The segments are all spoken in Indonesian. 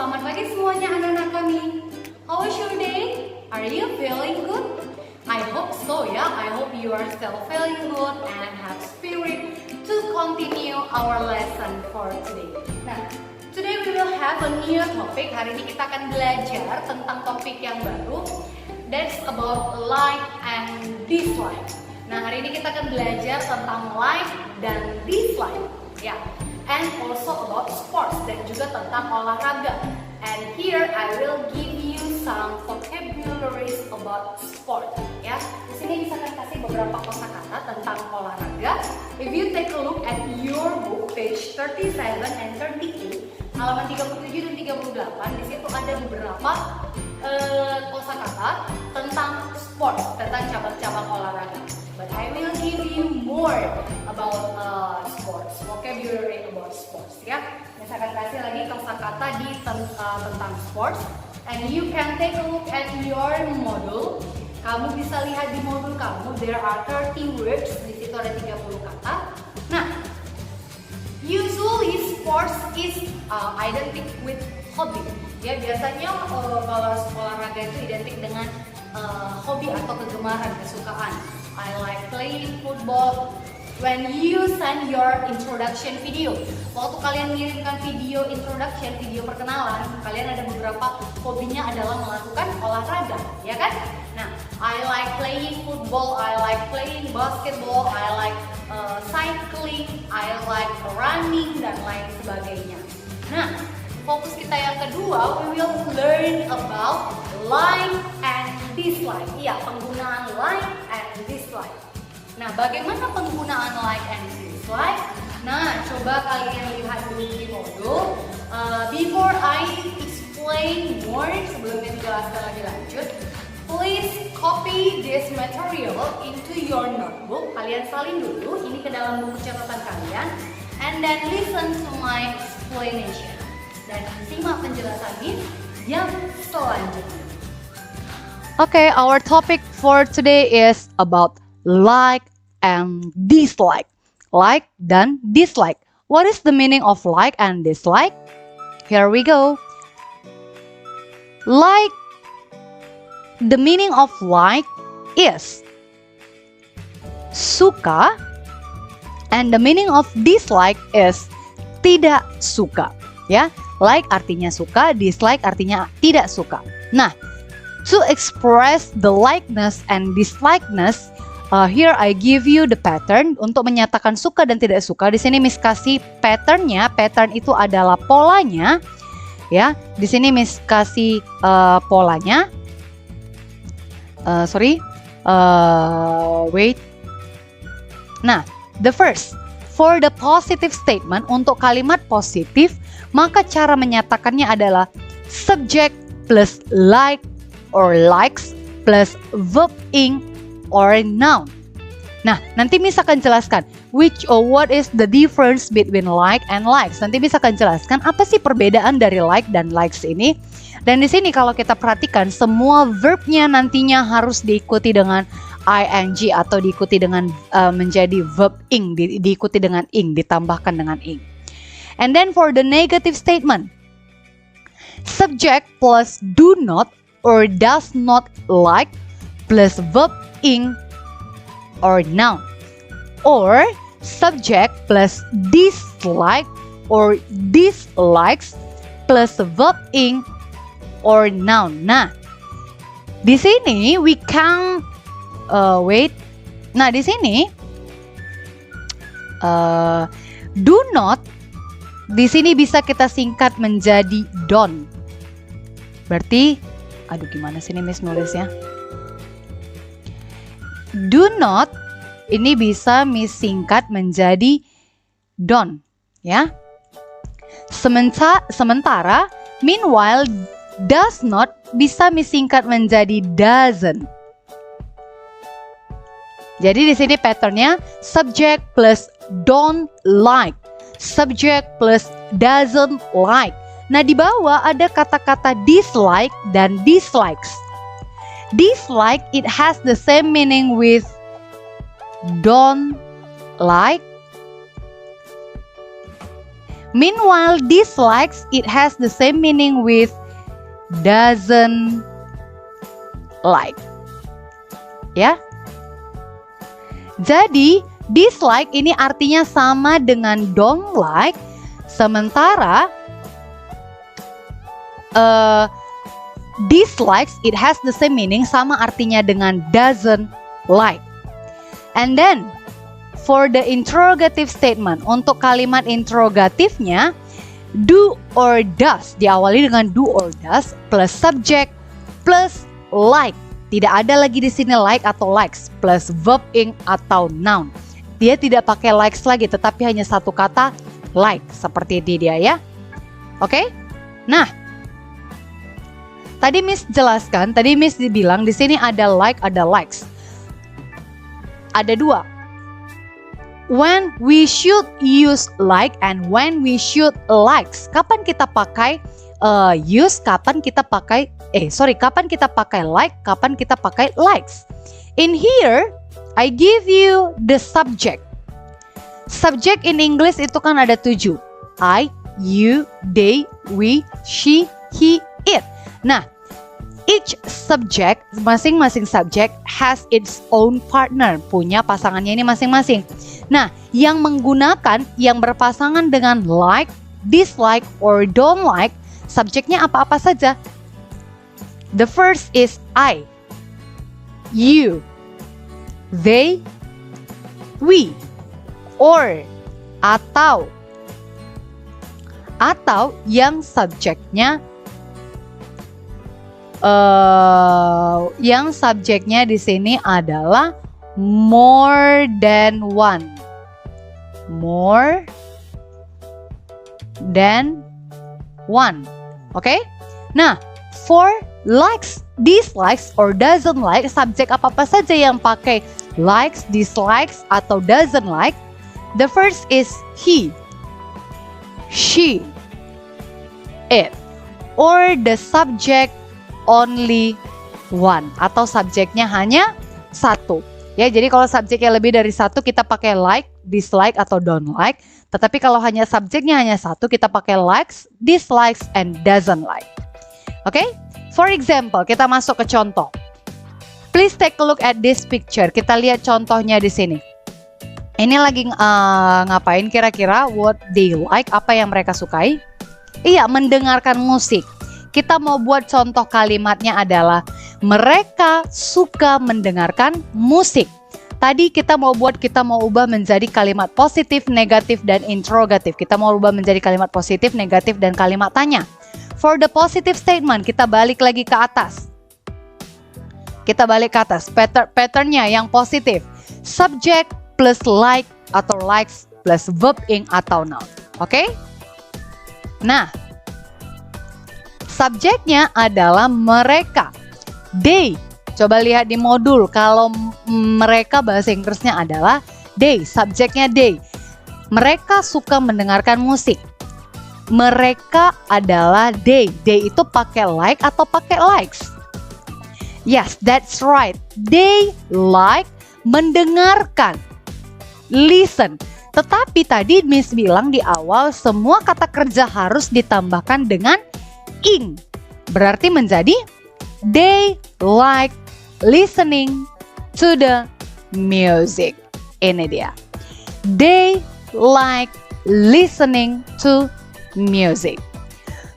selamat pagi semuanya anak-anak kami. How was your day? Are you feeling good? I hope so ya. I hope you are still feeling good and have spirit to continue our lesson for today. Nah, today we will have a new topic. Hari ini kita akan belajar tentang topik yang baru. That's about like and dislike. Nah, hari ini kita akan belajar tentang like dan dislike. Ya. And also about sports dan juga tentang olahraga. And here I will give you some vocabularies about sport. Ya, di sini bisa kasih beberapa kosakata tentang olahraga. If you take a look at your book, page 37 and 38, halaman 37 dan 38, di situ ada beberapa kosakata tentang sport, tentang cabang-cabang olahraga. But I will give you more about sports, vocabulary about sports, ya. Saya akan kasih lagi kosakata di tentang sports, and you can take a look at your module. Kamu bisa lihat di modul kamu, there are 30 words, di situ ada 30 kata. Nah, usually sports is identic with hobby. Ya, biasanya kalau olahraga itu identik dengan hobi atau kegemaran, kesukaan. I like playing football. When you send your introduction video, waktu kalian mengirimkan video introduction, video perkenalan, kalian ada beberapa hobinya adalah melakukan olahraga, ya kan? Nah, I like playing football, I like playing basketball, I like cycling, I like running, dan lain sebagainya. Nah, fokus kita yang kedua, we will learn about like and dislike. Iya, penggunaan like and dislike. Nah, bagaimana penggunaan like and dislike? Nah, coba kalian lihat dulu di modul. Before I explain more, sebelum dijelaskan lebih lanjut, please copy this material into your notebook. Kalian salin dulu ini ke dalam buku catatan kalian, and then listen to my explanation. Dan simak penjelasan yang selanjutnya. Okay, our topic for today is about like and dislike. Like dan dislike. What is the meaning of like and dislike? Here we go. Like, the meaning of like is suka, and the meaning of dislike is tidak suka. Ya, like artinya suka, dislike artinya tidak suka. Nah, to express the likeness and dislikeness, here I give you the pattern untuk menyatakan suka dan tidak suka. Di sini Miss kasih patternnya. Pattern itu adalah polanya, ya. Di sini Miss kasih polanya. Wait. Nah, the first, for the positive statement, untuk kalimat positif, maka cara menyatakannya adalah subject plus like or likes plus verb ing or noun. Nah, nanti Miss akan jelaskan what is the difference between like and likes. Nanti Miss akan jelaskan apa sih perbedaan dari like dan likes ini. Dan di sini kalau kita perhatikan, semua verbnya nantinya harus diikuti dengan ing atau diikuti dengan menjadi verb ing, diikuti dengan ing, ditambahkan dengan ing. And then for the negative statement, subject plus do not or does not like plus verb ing or noun, or subject plus dislike or dislikes plus verb ing or noun. Nah, di sini we can Nah, di sini do not di sini bisa kita singkat menjadi don't. Berarti gimana sih ini Miss nulisnya? Do not ini bisa Miss singkat menjadi don't, ya. Sementara meanwhile does not bisa Miss singkat menjadi doesn't. Jadi di sini patternnya subject plus don't like, subject plus doesn't like. Nah, di bawah ada kata-kata dislike dan dislikes. Dislike, it has the same meaning with don't like, Meanwhile, dislikes, it has the same meaning with doesn't like. Ya. Jadi, dislike ini artinya sama dengan don't like, sementara dislikes, it has the same meaning, sama artinya dengan doesn't like. And then, for the interrogative statement, untuk kalimat interrogatifnya, do or does, diawali dengan do or does, plus subject, plus like. Tidak ada lagi di sini like atau likes, plus verb ing atau noun. Dia tidak pakai likes lagi, tetapi hanya satu kata like, seperti ini dia ya. Oke? Nah, tadi Miss jelaskan, tadi Miss dibilang di sini ada like, ada likes. Ada dua. When we should use like and when we should likes. Kapan kita pakai use, kapan kita pakai kapan kita pakai like, kapan kita pakai likes. In here, I give you the subject. Subject in English itu kan ada 7. I, you, they, we, she, he, it. Nah, each subject, masing-masing subject has its own partner, punya pasangannya ini masing-masing. Nah, yang menggunakan, yang berpasangan dengan like, dislike, or don't like, subjeknya apa-apa saja. The first is I, you, they, we, or, atau yang subjeknya di sini adalah more than one. More than one. Oke? Nah, for likes, dislikes, or doesn't like, subjek apa-apa saja yang pakai likes, dislikes, atau doesn't like, the first is he, she, it, or the subject only one, atau subjeknya hanya satu. Ya, jadi kalau subjeknya lebih dari satu kita pakai like, dislike, atau don't like. Tetapi kalau hanya subjeknya hanya satu kita pakai likes, dislikes, and doesn't like. Oke? For example, kita masuk ke contoh. Please take a look at this picture. Kita lihat contohnya di sini. Ini lagi ngapain kira-kira? What they like, apa yang mereka sukai? Iya, mendengarkan musik. Kita mau buat contoh kalimatnya adalah mereka suka mendengarkan musik. Tadi kita mau ubah menjadi kalimat positif, negatif, dan interrogatif. Kita mau ubah menjadi kalimat positif, negatif, dan kalimat tanya. For the positive statement, kita balik lagi ke atas. Patternnya yang positif. Subject plus like atau likes plus verb ing atau noun. Oke? Nah, subjeknya adalah mereka. They. Coba lihat di modul, kalau mereka bahasa Inggrisnya adalah they, subjeknya they. Mereka suka mendengarkan musik. Mereka adalah they. They itu pakai like atau pakai likes? Yes, that's right. They like mendengarkan. Listen. Tetapi tadi Miss bilang di awal semua kata kerja harus ditambahkan dengan ing. Berarti menjadi they like listening to the music. Ini dia. They like listening to music.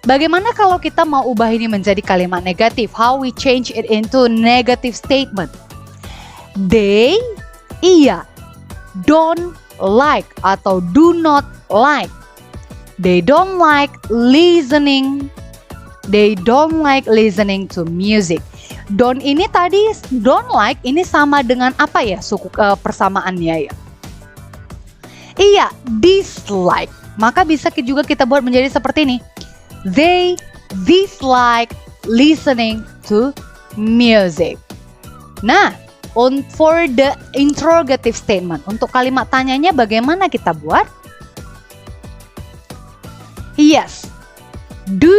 Bagaimana kalau kita mau ubah ini menjadi kalimat negatif? How we change it into negative statement? They, iya, don't like atau do not like. They don't like listening. They don't like listening to music. Don't ini tadi, don't like ini sama dengan apa ya suku persamaannya ya? Iya, dislike. Maka bisa juga kita buat menjadi seperti ini. They dislike listening to music. Nah, for the interrogative statement, untuk kalimat tanyanya bagaimana kita buat? Yes. Do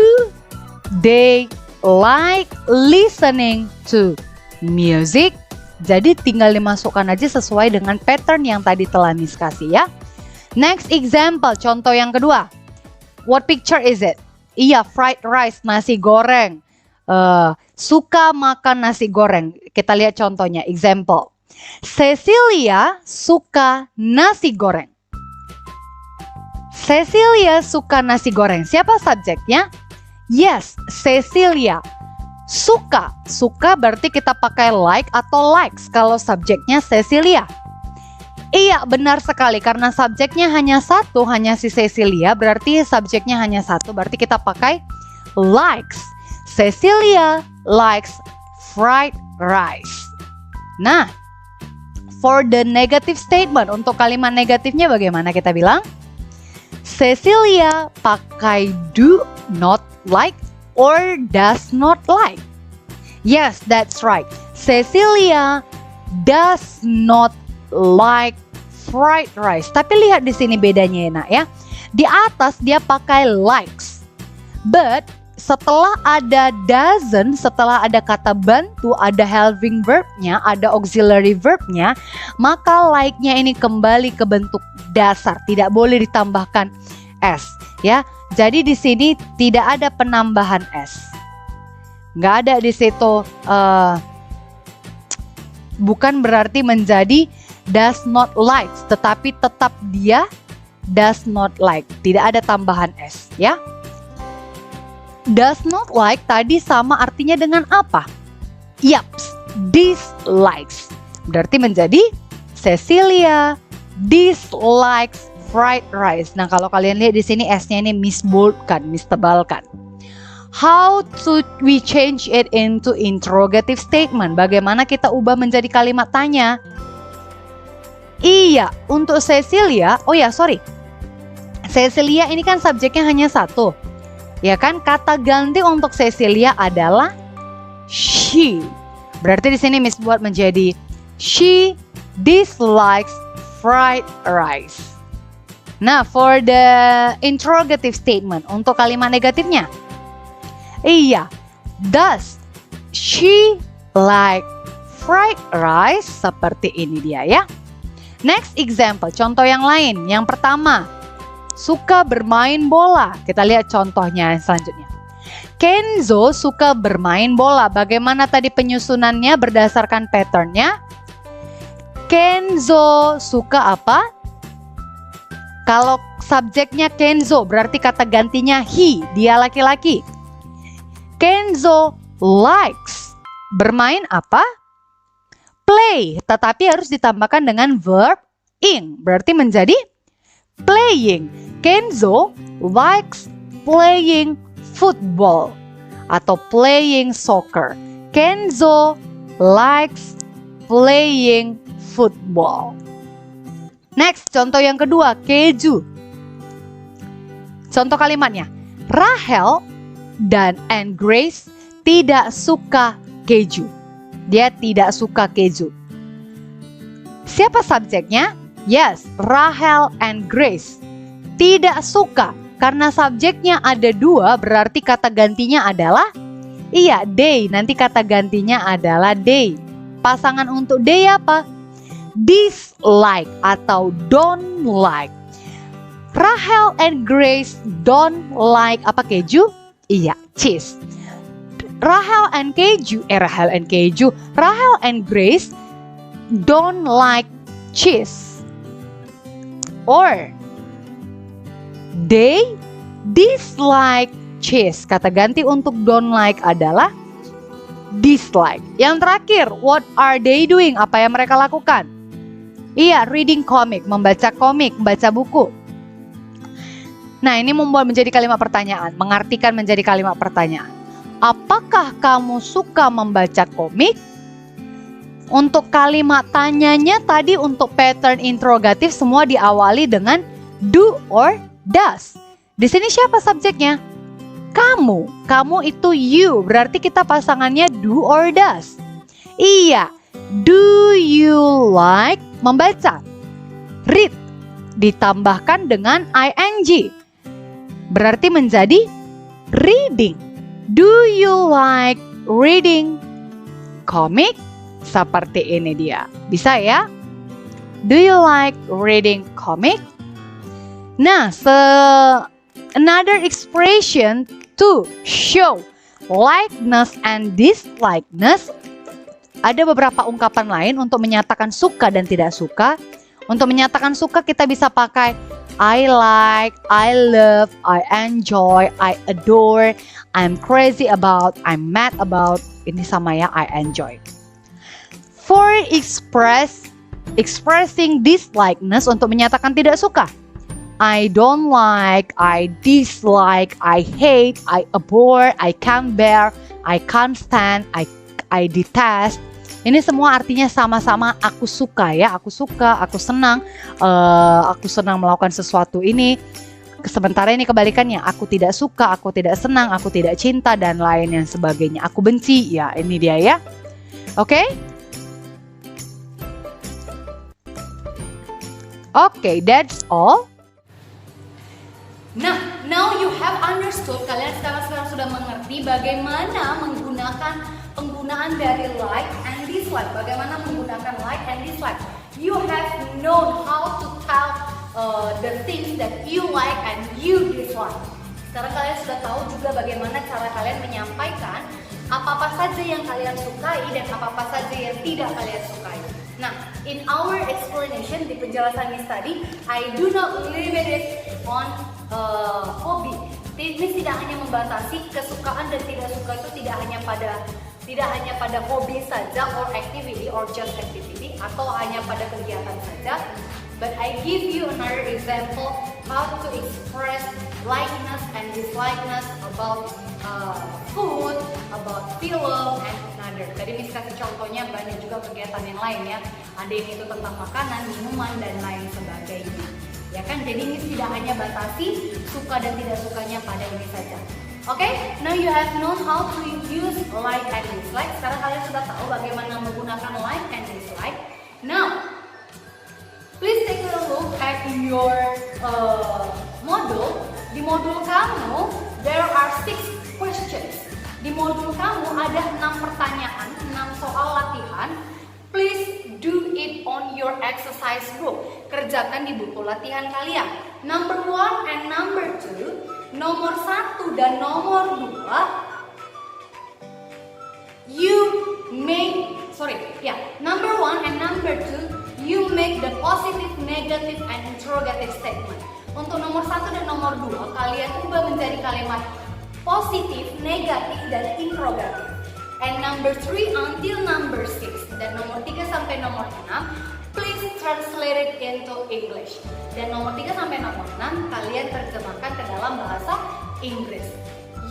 they like listening to music? Jadi tinggal dimasukkan aja sesuai dengan pattern yang tadi telah Miss kasih ya. Next example, contoh yang kedua. What picture is it? Iya, fried rice, nasi goreng. Suka makan nasi goreng. Kita lihat contohnya, example. Cecilia suka nasi goreng. Cecilia suka nasi goreng. Siapa subjeknya? Yes, Cecilia. Suka. Suka berarti kita pakai like atau likes kalau subjeknya Cecilia. Iya, benar sekali. Karena subjeknya hanya satu, hanya si Cecilia, berarti subjeknya hanya satu. Berarti kita pakai likes. Cecilia likes fried rice. Nah, for the negative statement, untuk kalimat negatifnya bagaimana kita bilang? Cecilia pakai do not like or does not like. Yes, that's right. Cecilia does not like fried rice. Tapi lihat di sini bedanya ya, Nak ya. Di atas dia pakai likes. But setelah ada doesn't, setelah ada kata bantu, ada helping verbnya, ada auxiliary verbnya, maka like-nya ini kembali ke bentuk dasar, tidak boleh ditambahkan s, ya. Jadi di sini tidak ada penambahan s, nggak ada di situ. Bukan berarti menjadi does not like, tetapi tetap dia does not like, tidak ada tambahan s, ya. Does not like tadi sama artinya dengan apa? Yaps, dislikes. Berarti menjadi Cecilia dislikes fried rice. Nah, kalau kalian lihat di sini S-nya ini misboldkan, mistebalkan. How to we change it into interrogative statement? Bagaimana kita ubah menjadi kalimat tanya? Iya, untuk Cecilia, Cecilia ini kan subjeknya hanya satu. Ya kan, kata ganti untuk Cecilia adalah she. Berarti di sini Miss buat menjadi she dislikes fried rice. Nah, for the interrogative statement, untuk kalimat negatifnya. Iya, does she like fried rice? Seperti ini dia ya. Next example, contoh yang lain. Yang pertama, suka bermain bola. Kita lihat contohnya selanjutnya. Kenzo suka bermain bola. Bagaimana tadi penyusunannya berdasarkan patternnya? Kenzo suka apa? Kalau subjeknya Kenzo, berarti kata gantinya he, dia laki-laki. Kenzo likes. Bermain apa? Play. Tetapi harus ditambahkan dengan verb ing. Berarti menjadi playing. Kenzo likes playing football atau playing soccer. Kenzo likes playing football. Next, contoh yang kedua, keju. Contoh kalimatnya, Rahel and Grace tidak suka keju. Dia tidak suka keju. Siapa subjeknya? Yes, Rahel and Grace. Tidak suka, karena subjeknya ada dua, berarti kata gantinya adalah they. Nanti kata gantinya adalah they. Pasangan untuk they apa? Dislike atau don't like. Rahel and Grace don't like apa keju? Iya, cheese. Rahel and Grace don't like cheese. Or they dislike cheese. Kata ganti untuk don't like adalah dislike. Yang terakhir, what are they doing? Apa yang mereka lakukan? Iya, reading comic, membaca buku. Nah, ini membuat menjadi kalimat pertanyaan, mengartikan menjadi kalimat pertanyaan. Apakah kamu suka membaca komik? Untuk kalimat tanyanya tadi untuk pattern interrogatif semua diawali dengan do or does. Di sini siapa subjeknya? Kamu. Kamu itu you. Berarti kita pasangannya do or does. Iya. Do you like membaca? Read. Ditambahkan dengan ing. Berarti menjadi reading. Do you like reading comic? Seperti ini dia. Bisa ya? Do you like reading comic? Nah, Another expression to show likeness and dislikeness. Ada beberapa ungkapan lain untuk menyatakan suka dan tidak suka. Untuk menyatakan suka kita bisa pakai I like, I love, I enjoy, I adore, I'm crazy about, I'm mad about. Ini sama ya, I enjoy. For expressing dislikeness, untuk menyatakan tidak suka. I don't like, I dislike, I hate, I abhor, I can't bear, I can't stand, I detest. Ini semua artinya sama-sama aku suka ya, aku suka, aku senang melakukan sesuatu ini. Sementara ini kebalikannya, aku tidak suka, aku tidak senang, aku tidak cinta, dan lain yang sebagainya. Aku benci, ya ini dia ya. Oke? Oke, that's all. Nah, now you have understood, kalian sekarang sudah mengerti bagaimana menggunakan penggunaan dari like and dislike. Bagaimana menggunakan like and dislike. You have known how to tell the things that you like and you dislike. Sekarang kalian sudah tahu juga bagaimana cara kalian menyampaikan apa-apa saja yang kalian sukai dan apa-apa saja yang tidak kalian sukai. Nah, in our explanation, di penjelasan Miss tadi, I do not limit it on hobi. Ini tidak hanya membatasi kesukaan dan tidak suka itu tidak hanya pada hobi saja or activity or just activity atau hanya pada kegiatan saja. But I give you another example how to express likeness and dislikeness about food, about film, and another. Tadi Miss kasih contohnya banyak juga kegiatan yang lain ya. Ada yang itu tentang makanan, minuman, dan lain sebagainya. Ya kan, jadi Miss tidak hanya batasi suka dan tidak sukanya pada ini saja. Oke, now you have known how to use like and dislike. Sekarang kalian sudah tahu bagaimana menggunakan like and dislike. Now, please take a look at your module. Di modul kamu, there are 6 questions. Di modul kamu ada 6 pertanyaan, 6 soal latihan. Please do it on your exercise book. Kerjakan di buku latihan kalian. Number 1 and number 2, nomor 1 dan nomor 2, number 1 and number 2, you make the positive, negative, and interrogative statement. Untuk nomor 1 dan nomor 2, kalian ubah menjadi kalimat positif, negatif, dan interrogatif. And number 3 until number 6, dan nomor 3 sampai nomor 6, please translate it into English. Dan nomor 3 sampai nomor 6 kalian terjemahkan ke dalam bahasa Inggris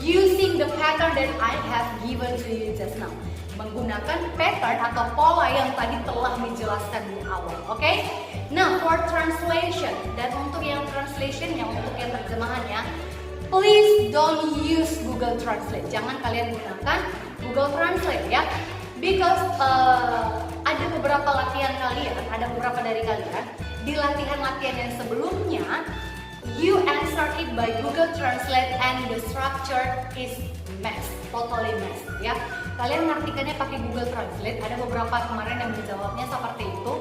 using the pattern that I have given to you just now. Menggunakan pattern atau pola yang tadi telah dijelaskan di awal. Oke? Nah, for translation, dan untuk yang translationnya, untuk yang terjemahannya, please don't use Google Translate. Jangan kalian gunakan Google Translate ya. Because ada beberapa latihan kalian, ada beberapa dari kalian di latihan-latihan yang sebelumnya, you answer it by Google Translate and the structure is mess, totally mess ya. Kalian mengartikannya pakai Google Translate, ada beberapa kemarin yang menjawabnya seperti itu.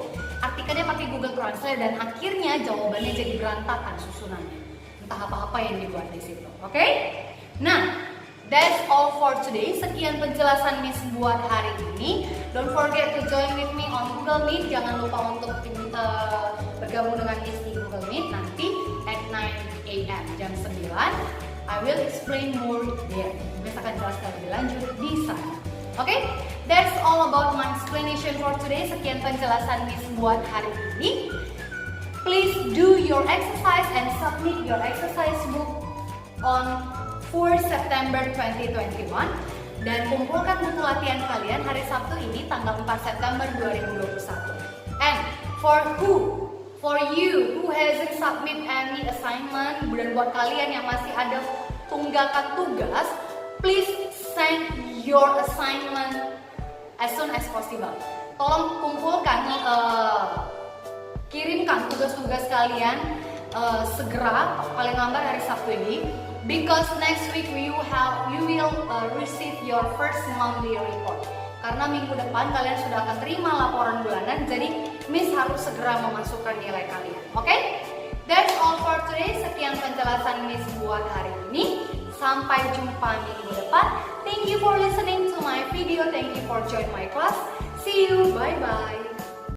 Artikannya pakai Google Translate dan akhirnya jawabannya jadi berantakan susunannya. Entah apa-apa yang dibuat di situ. Oke? Nah, that's all for today. Sekian penjelasan Miss buat hari ini. Don't forget to join with me on Google Meet. Jangan lupa untuk bergabung dengan Miss di Google Meet nanti at 9 AM jam 9. I will explain more there. Miss akan jelaskan lebih lanjut di sana. Oke? That's all about my explanation for today. Sekian penjelasan Miss buat hari ini. Please do your exercise and submit your exercise book on 4 September 2021 dan kumpulkan buku latihan kalian hari Sabtu ini tanggal 4 September 2021. And for you who hasn't submit any assignment, dan buat kalian yang masih ada tunggakan tugas, please send your assignment as soon as possible. Tolong kumpulkan, kirimkan tugas-tugas kalian segera, paling lambat hari Sabtu ini. Because next week you will receive your first monthly report. Karena minggu depan kalian sudah akan terima laporan bulanan, jadi Miss harus segera memasukkan nilai kalian. Oke? That's all for today. Sekian penjelasan Miss buat hari ini. Sampai jumpa minggu depan. Thank you for listening to my video. Thank you for joining my class. See you. Bye-bye.